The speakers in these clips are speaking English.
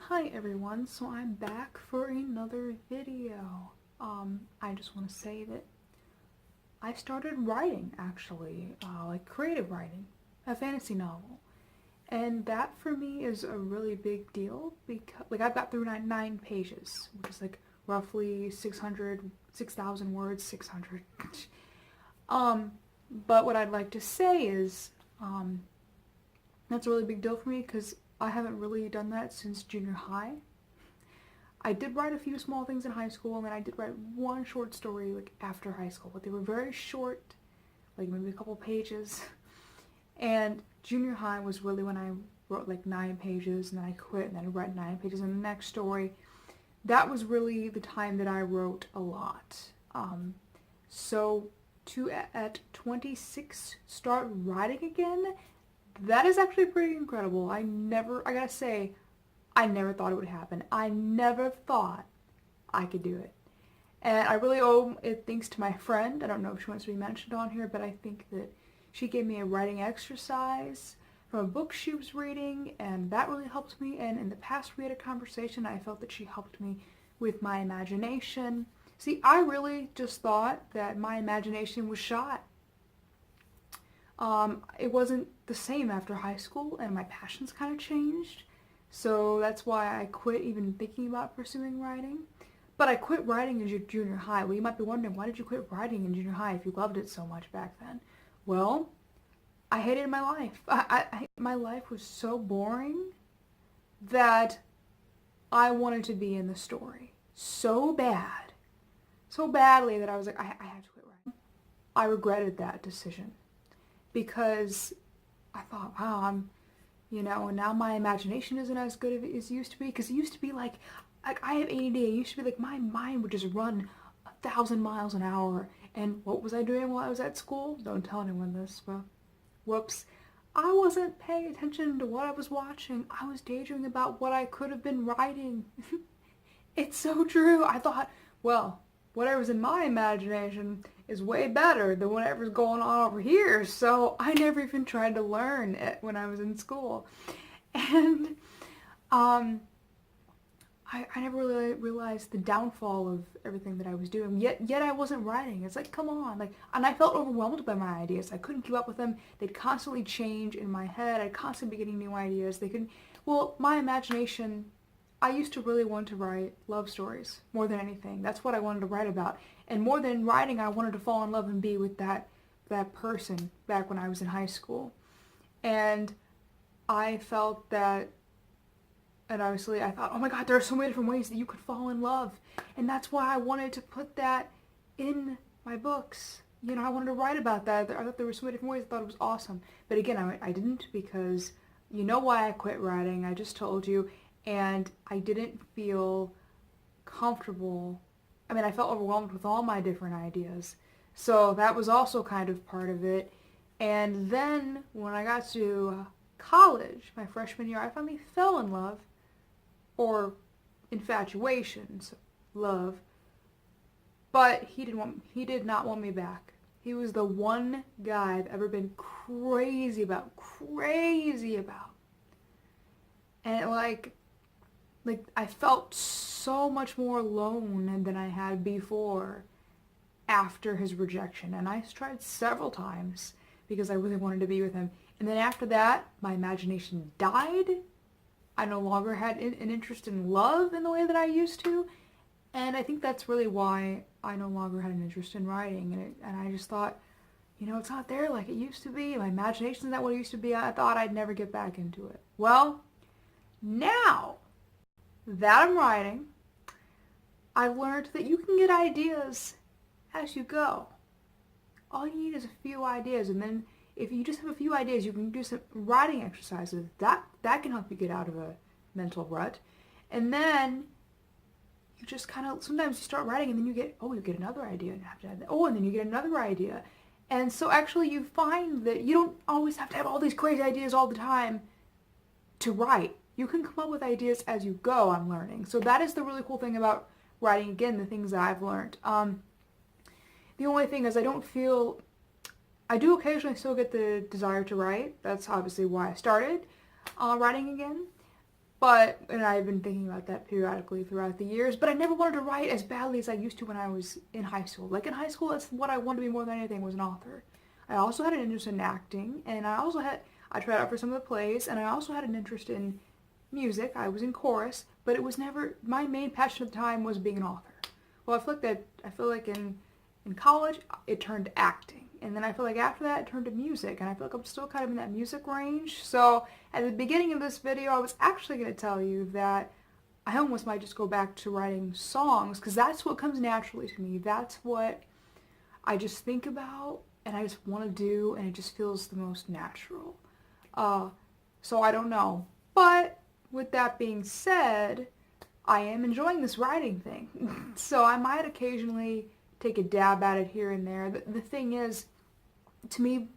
Hi everyone, so I'm back for another video. I just want to say that I started writing actually, like creative writing, a fantasy novel. And that for me is a really big deal because like I've got through nine pages, which is like roughly 6,000 words, 600. um, but what I'd like to say is, that's a really big deal for me because I haven't really done that since junior high. I did write a few small things in high school, and then I did write one short story like after high school, but they were very short, like maybe a couple pages. And junior high was really when I wrote like 9 pages, and then I quit, and then I read 9 pages in the next story. That was really the time that I wrote a lot. So to at 26 start writing again, that is actually pretty incredible. I gotta say, I never thought it would happen. I never thought I could do it. And I really owe it thanks to my friend. I don't know if she wants to be mentioned on here, but I think that she gave me a writing exercise from a book she was reading, and that really helped me. And in the past we had a conversation, I felt that she helped me with my imagination. See, I really just thought that my imagination was shot. It wasn't the same after high school, and my passions kind of changed. So that's why I quit even thinking about pursuing writing. But I quit writing in junior high. Well, you might be wondering, why did you quit writing in junior high if you loved it so much back then? Well, I hated my life. My life was so boring that I wanted to be in the story so bad. So badly that I was like, I have to quit writing. I regretted that decision because I thought, wow, and now my imagination isn't as good as it used to be, because it used to be like I have ADD. It used to be like my mind would just run 1,000 miles an hour. And what was I doing while I was at school? Don't tell anyone this, but whoops. I wasn't paying attention to what I was watching. I was daydreaming about what I could have been writing. It's so true. I thought, well, whatever's in my imagination is way better than whatever's going on over here. So I never even tried to learn it when I was in school. And I never really realized the downfall of everything that I was doing. Yet I wasn't writing. It's like, come on. And I felt overwhelmed by my ideas. I couldn't keep up with them. They'd constantly change in my head. I'd constantly be getting new ideas. My imagination, I used to really want to write love stories more than anything. That's what I wanted to write about. And more than writing, I wanted to fall in love and be with that person back when I was in high school. And I felt that, and obviously I thought, oh my god, there are so many different ways that you could fall in love. And that's why I wanted to put that in my books. I wanted to write about that. I thought there were so many different ways. I thought it was awesome. But again, I didn't, because you know why I quit writing. I just told you. And I didn't feel comfortable. I felt overwhelmed with all my different ideas. So that was also kind of part of it. And then when I got to college, my freshman year, I finally fell in love. Or infatuation, so love. But he did not want me back. He was the one guy I've ever been crazy about. And I felt so much more alone than I had before after his rejection. And I tried several times because I really wanted to be with him. And then after that, my imagination died. I no longer had an interest in love in the way that I used to. And I think that's really why I no longer had an interest in writing. And I just thought, it's not there like it used to be. My imagination's not what it used to be. I thought I'd never get back into it. Well, now that I'm writing, I've learned that you can get ideas as you go. All you need is a few ideas, and then if you just have a few ideas, you can do some writing exercises. That can help you get out of a mental rut. And then you just sometimes you start writing, and then you get another idea, and you have to add that. Oh, and then you get another idea. And so actually you find that you don't always have to have all these crazy ideas all the time to write. You can come up with ideas as you go, I'm learning. So that is the really cool thing about writing, again, the things that I've learned. The only thing is I do occasionally still get the desire to write. That's obviously why I started writing again. And I've been thinking about that periodically throughout the years, but I never wanted to write as badly as I used to when I was in high school. Like in high school, that's what I wanted to be more than anything, was an author. I also had an interest in acting, and I tried out for some of the plays, and I also had an interest in music. I was in chorus, but it was never, my main passion at the time was being an author. Well, I feel like in college, it turned to acting. And then I feel like after that, it turned to music. And I feel like I'm still kind of in that music range. So at the beginning of this video, I was actually going to tell you that I almost might just go back to writing songs, because that's what comes naturally to me. That's what I just think about and I just want to do, and it just feels the most natural. So I don't know. But with that being said, I am enjoying this writing thing. So I might occasionally take a dab at it here and there. The thing is, to me,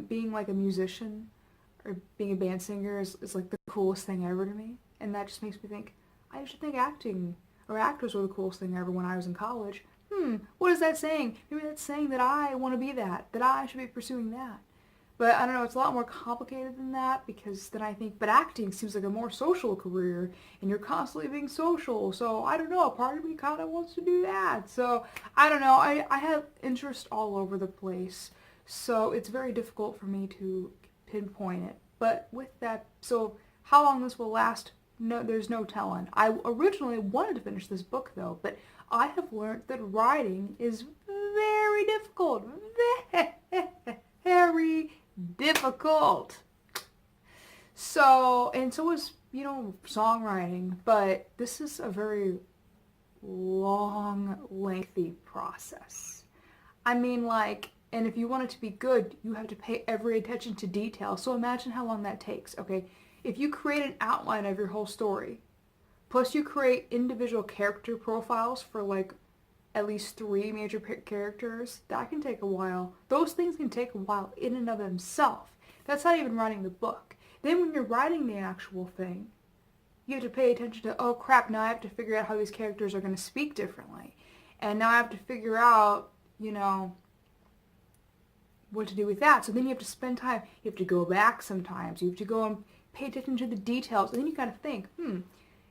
being like a musician or being a band singer is like the coolest thing ever to me. And that just makes me think, I used to think acting or actors were the coolest thing ever when I was in college. What is that saying? Maybe that's saying that I want to be that I should be pursuing that. But I don't know, it's a lot more complicated than that, because then I think, but acting seems like a more social career, and you're constantly being social, so I don't know, part of me kind of wants to do that. So, I don't know, I have interest all over the place, so it's very difficult for me to pinpoint it. But with that, so how long this will last, no, there's no telling. I originally wanted to finish this book though, but I have learned that writing is very difficult. Very difficult. So, and so is, songwriting, but this is a very long, lengthy process. I mean, like, and if you want it to be good, you have to pay every attention to detail. So imagine how long that takes, okay? If you create an outline of your whole story, plus you create individual character profiles for like at least 3 major characters, that can take a while. Those things can take a while in and of themselves. That's not even writing the book. Then when you're writing the actual thing, you have to pay attention to, oh crap, now I have to figure out how these characters are going to speak differently. And now I have to figure out, what to do with that. So then you have to spend time, you have to go back sometimes, you have to go and pay attention to the details, and then you gotta think,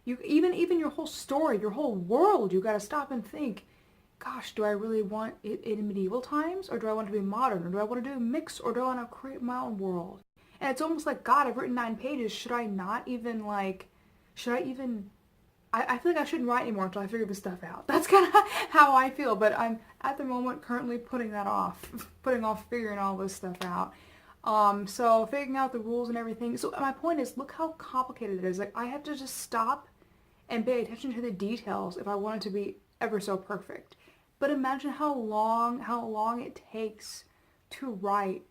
you even your whole story, your whole world, you gotta stop and think, gosh, do I really want it in medieval times, or do I want it to be modern, or do I want to do a mix, or do I want to create my own world? And it's almost like, God, I've written 9 pages, should I feel like I shouldn't write anymore until I figure this stuff out. That's kind of how I feel, but I'm at the moment currently putting off figuring all this stuff out. So figuring out the rules and everything. So my point is, look how complicated it is. Like, I have to just stop and pay attention to the details if I want it to be ever so perfect. But imagine how long it takes to write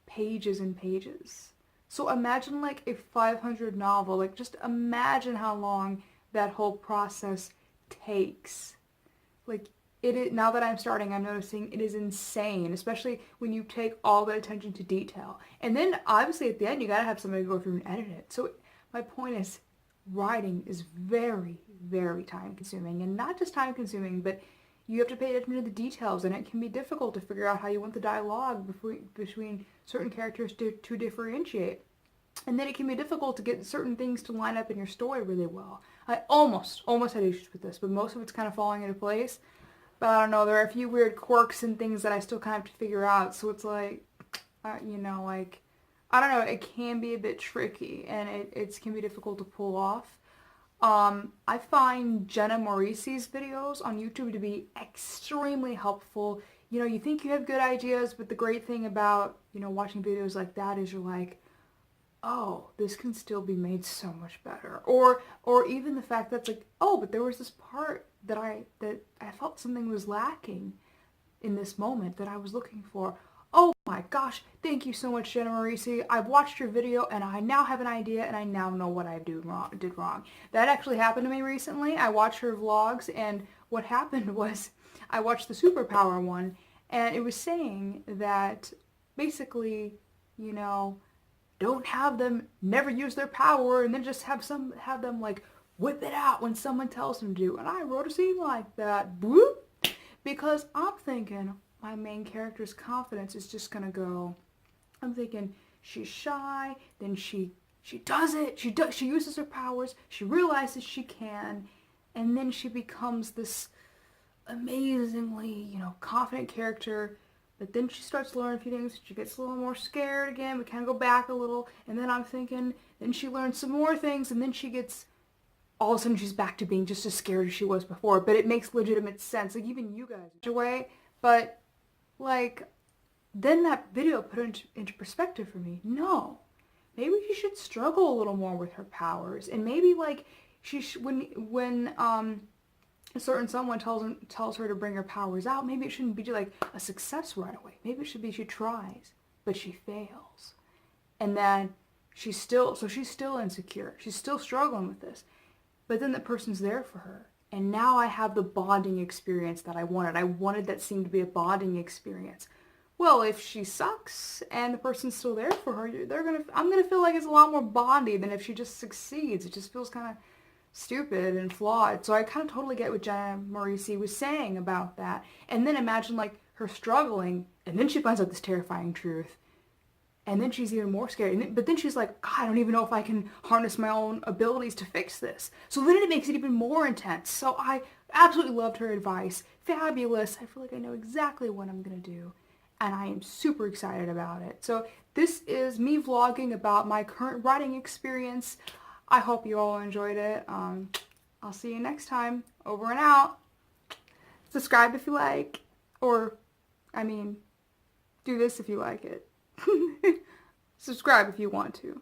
pages and pages. So imagine like a 500 novel, like just imagine how long that whole process takes. Like, now that I'm starting, I'm noticing it is insane, especially when you take all that attention to detail. And then obviously at the end you gotta have somebody go through and edit it. So my point is, writing is very, very time consuming, and not just time consuming, but you have to pay attention to the details, and it can be difficult to figure out how you want the dialogue between certain characters to differentiate. And then it can be difficult to get certain things to line up in your story really well. I almost had issues with this, but most of it's kind of falling into place. But I don't know, there are a few weird quirks and things that I still kind of have to figure out, so it's like, I don't know, it can be a bit tricky, and it can be difficult to pull off. I find Jenna Morici's videos on YouTube to be extremely helpful. You think you have good ideas, but the great thing about, watching videos like that is you're like, oh, this can still be made so much better. Or even the fact that's like, oh, but there was this part that I felt something was lacking in this moment that I was looking for. Oh my gosh, thank you so much, Jenna Morici. I've watched your video and I now have an idea and I now know what I did wrong. That actually happened to me recently. I watched her vlogs, and what happened was I watched the superpower one, and it was saying that basically, don't have them never use their power and then just have them like whip it out when someone tells them to. And I wrote a scene like that, boop, because I'm thinking my main character's confidence is just gonna go. I'm thinking she's shy, then she she does it. She uses her powers. She realizes she can. And then she becomes this amazingly, confident character. But then she starts to learn a few things. She gets a little more scared again. We kind of go back a little. And then I'm thinking, then she learns some more things. And then she gets, all of a sudden she's back to being just as scared as she was before. But it makes legitimate sense. Like, even you guys, away. But, like, then that video put it into perspective for me. No. Maybe she should struggle a little more with her powers. And maybe, like, when a certain someone tells her to bring her powers out, maybe it shouldn't be like a success right away. Maybe it should be she tries, but she fails. And then she's still insecure. She's still struggling with this. But then the person's there for her. And now I have the bonding experience that I wanted. I wanted that scene to be a bonding experience. Well, if she sucks and the person's still there for her, I'm gonna feel like it's a lot more bondy than if she just succeeds. It just feels kind of stupid and flawed. So I kind of totally get what Jenna Morrissey was saying about that. And then imagine, like, her struggling, and then she finds out this terrifying truth. And then she's even more scared. But then she's like, God, I don't even know if I can harness my own abilities to fix this. So then it makes it even more intense. So I absolutely loved her advice. Fabulous. I feel like I know exactly what I'm going to do. And I am super excited about it. So this is me vlogging about my current writing experience. I hope you all enjoyed it. I'll see you next time. Over and out. Subscribe if you like. Or, I mean, do this if you like it. Subscribe if you want to.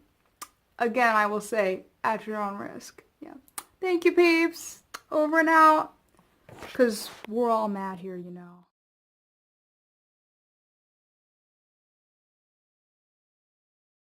Again, I will say, at your own risk. Yeah. Thank you, peeps. Over and out. Because we're all mad here, you know.